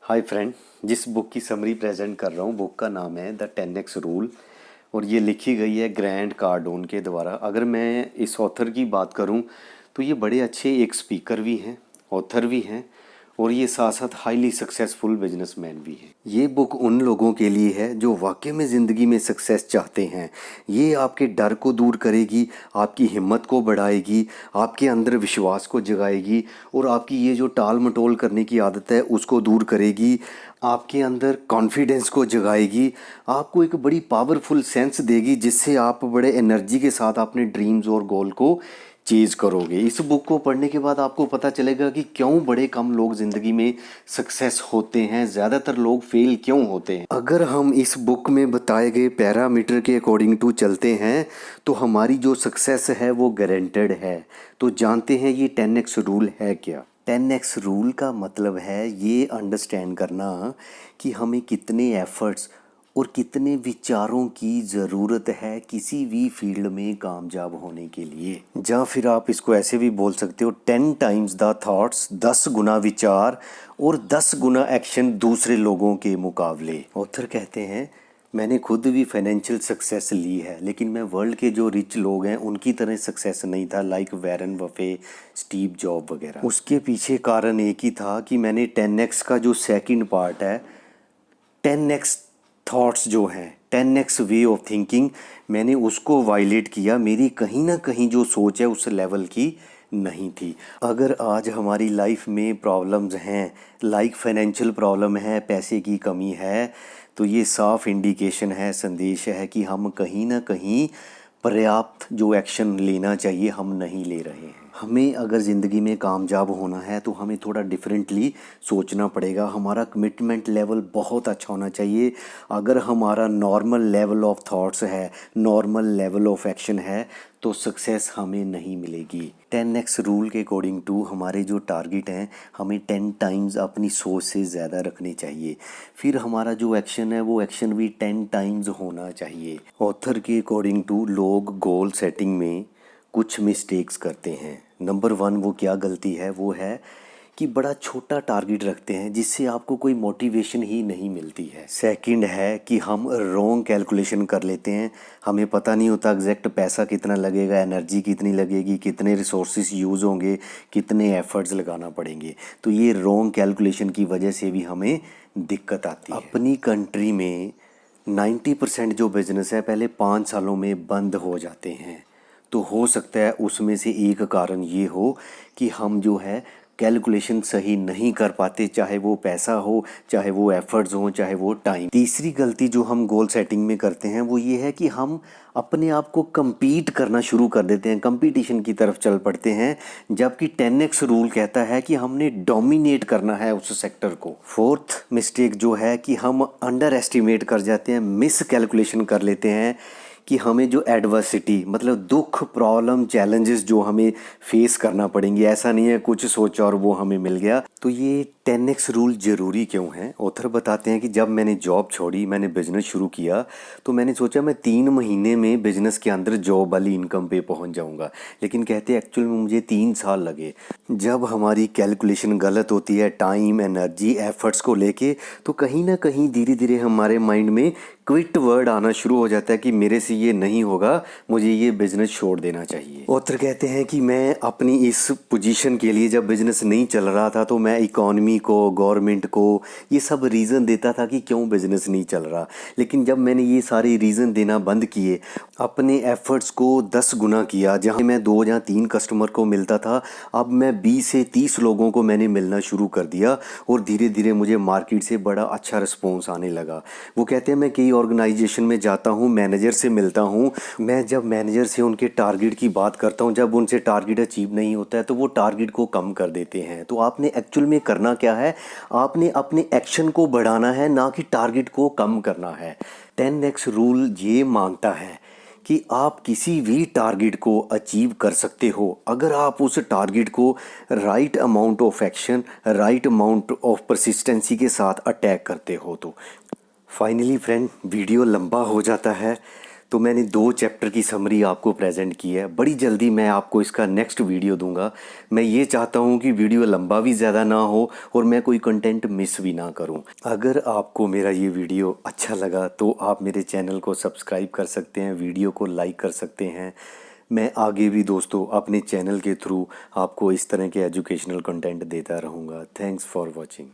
Hi friend, जिस book की summary present कर रहा हूँ बुक का नाम है द 10x रूल और ये लिखी गई है ग्रैंड कार्डोन के द्वारा। अगर मैं इस ऑथर की बात करूँ तो ये बड़े अच्छे एक स्पीकर भी हैं, ऑथर भी हैं और ये साथ साथ हाईली सक्सेसफुल बिजनेसमैन भी हैं। ये बुक उन लोगों के लिए है जो वाकई में ज़िंदगी में सक्सेस चाहते हैं। ये आपके डर को दूर करेगी, आपकी हिम्मत को बढ़ाएगी, आपके अंदर विश्वास को जगाएगी और आपकी ये जो टाल मटोल करने की आदत है उसको दूर करेगी, आपके अंदर कॉन्फिडेंस को जगाएगी, आपको एक बड़ी पावरफुल सेंस देगी जिससे आप बड़े एनर्जी के साथ अपने ड्रीम्स और गोल को चेज़ करोगे। इस बुक को पढ़ने के बाद आपको पता चलेगा कि क्यों बड़े कम लोग ज़िंदगी में सक्सेस होते हैं, ज़्यादातर लोग फेल क्यों होते हैं। अगर हम इस बुक में बताए गए पैरामीटर के अकॉर्डिंग टू चलते हैं तो हमारी जो सक्सेस है वो गारंटेड है। तो जानते हैं ये 10x रूल है क्या। 10x रूल का मतलब है ये अंडरस्टैंड करना कि हमें कितने एफर्ट्स और कितने विचारों की ज़रूरत है किसी भी फील्ड में कामयाब होने के लिए। या फिर आप इसको ऐसे भी बोल सकते हो 10 टाइम्स द थॉट्स, 10 गुना विचार और 10 गुना एक्शन दूसरे लोगों के मुकाबले। ऑथर कहते हैं मैंने खुद भी फाइनेंशियल सक्सेस ली है लेकिन मैं वर्ल्ड के जो रिच लोग हैं उनकी तरह सक्सेस नहीं था, like Warren Buffett, Steve Jobs वगैरह। उसके पीछे कारण एक ही था कि मैंने 10x का जो सेकंड पार्ट है, 10x थॉट्स जो हैं, 10x वे ऑफ थिंकिंग, मैंने उसको वायलेट किया। मेरी कहीं ना कहीं जो सोच है उस लेवल की नहीं थी। अगर आज हमारी लाइफ में प्रॉब्लम्स हैं, लाइक फाइनेंशियल प्रॉब्लम है, पैसे की कमी है, तो ये साफ इंडिकेशन है, संदेश है कि हम कहीं ना कहीं पर्याप्त जो एक्शन लेना चाहिए हम नहीं ले रहे हैं। हमें अगर ज़िंदगी में कामयाब होना है तो हमें थोड़ा डिफरेंटली सोचना पड़ेगा। हमारा कमिटमेंट लेवल बहुत अच्छा होना चाहिए। अगर हमारा नॉर्मल लेवल ऑफ थॉट्स है, नॉर्मल लेवल ऑफ एक्शन है तो सक्सेस हमें नहीं मिलेगी। 10x रूल के अकॉर्डिंग टू हमारे जो टारगेट हैं हमें 10 टाइम्स अपनी सोच से ज़्यादा रखने चाहिए। फिर हमारा जो एक्शन है वो एक्शन भी 10 टाइम्स होना चाहिए। ऑथर के अकॉर्डिंग टू लोग गोल सेटिंग में कुछ मिस्टेक्स करते हैं। नंबर 1 वो क्या गलती है, वो है कि बड़ा छोटा टारगेट रखते हैं जिससे आपको कोई मोटिवेशन ही नहीं मिलती है। सेकंड है कि हम रॉन्ग कैलकुलेशन कर लेते हैं, हमें पता नहीं होता एग्जैक्ट पैसा कितना लगेगा, एनर्जी कितनी लगेगी, कितने रिसोर्सेज यूज़ होंगे, कितने एफर्ट्स लगाना पड़ेंगे। तो ये रॉन्ग कैलकुलेशन की वजह से भी हमें दिक्कत आती है। अपनी कंट्री में 90% जो बिज़नेस है पहले 5 सालों में बंद हो जाते हैं। तो हो सकता है उसमें से एक कारण ये हो कि हम जो है कैलकुलेशन सही नहीं कर पाते, चाहे वो पैसा हो, चाहे वो एफर्ट्स हो, चाहे वो टाइम। तीसरी गलती जो हम गोल सेटिंग में करते हैं वो ये है कि हम अपने आप को compete करना शुरू कर देते हैं, कंपटीशन की तरफ चल पड़ते हैं, जबकि 10x रूल कहता है कि हमने डोमिनेट करना है उस सेक्टर को। फोर्थ मिस्टेक जो है कि हम अंडर एस्टिमेट कर जाते हैं, मिस कैलकुलेशन कर लेते हैं कि हमें जो एडवर्सिटी मतलब दुख, प्रॉब्लम, चैलेंजेस जो हमें फेस करना पड़ेंगे, ऐसा नहीं है कुछ सोचा और वो हमें मिल गया। तो ये 10x रूल ज़रूरी क्यों है। ऑथर बताते हैं कि जब मैंने जॉब छोड़ी, मैंने बिज़नेस शुरू किया तो मैंने सोचा मैं 3 महीने में बिज़नेस के अंदर जॉब वाली इनकम पे पहुंच जाऊंगा, लेकिन कहते एक्चुअल में मुझे 3 साल लगे। जब हमारी कैलकुलेशन गलत होती है टाइम, एनर्जी, एफर्ट्स को लेके, तो कहीं ना कहीं धीरे धीरे हमारे माइंड में क्विट वर्ड आना शुरू हो जाता है कि मेरे से ये नहीं होगा, मुझे ये बिज़नेस छोड़ देना चाहिए। ऑथर कहते हैं कि मैं अपनी इस पोजीशन के लिए जब बिज़नेस नहीं चल रहा था तो मैं इकॉनमी को, गवर्नमेंट को ये सब रीज़न देता था कि क्यों बिज़नेस नहीं चल रहा। लेकिन जब मैंने ये सारे रीज़न देना बंद किए, अपने एफर्ट्स को 10 गुना किया, जहाँ मैं 2 या 3 कस्टमर को मिलता था अब मैं 20 से 30 लोगों को मैंने मिलना शुरू कर दिया और धीरे धीरे मुझे मार्केट से बड़ा अच्छा रिस्पॉन्स आने लगा। वो कहते हैं मैं कई ऑर्गेनाइजेशन में जाता हूँ, मैनेजर से मिलता हूँ, मैं जब मैनेजर से उनके टारगेट की बात करता हूँ, जब उनसे टारगेट अचीव नहीं होता है तो वो टारगेट को कम कर देते हैं। तो आपने एक्चुअल में करना क्या है, आपने अपने एक्शन को बढ़ाना है, ना कि टारगेट को कम करना है। 10x रूल ये मांगता है कि आप किसी भी टारगेट को अचीव कर सकते हो अगर आप उस टारगेट को right amount of action, right amount of persistency के साथ अटैक करते हो। तो फाइनली फ्रेंड, वीडियो लंबा हो जाता है तो मैंने 2 चैप्टर की समरी आपको प्रेजेंट की है। बड़ी जल्दी मैं आपको इसका नेक्स्ट वीडियो दूंगा। मैं ये चाहता हूँ कि वीडियो लंबा भी ज़्यादा ना हो और मैं कोई कंटेंट मिस भी ना करूँ। अगर आपको मेरा ये वीडियो अच्छा लगा तो आप मेरे चैनल को सब्सक्राइब कर सकते हैं, वीडियो को लाइक कर सकते हैं। मैं आगे भी दोस्तों अपने चैनल के थ्रू आपको इस तरह के एजुकेशनल कंटेंट देता रहूँगा। Thanks for watching.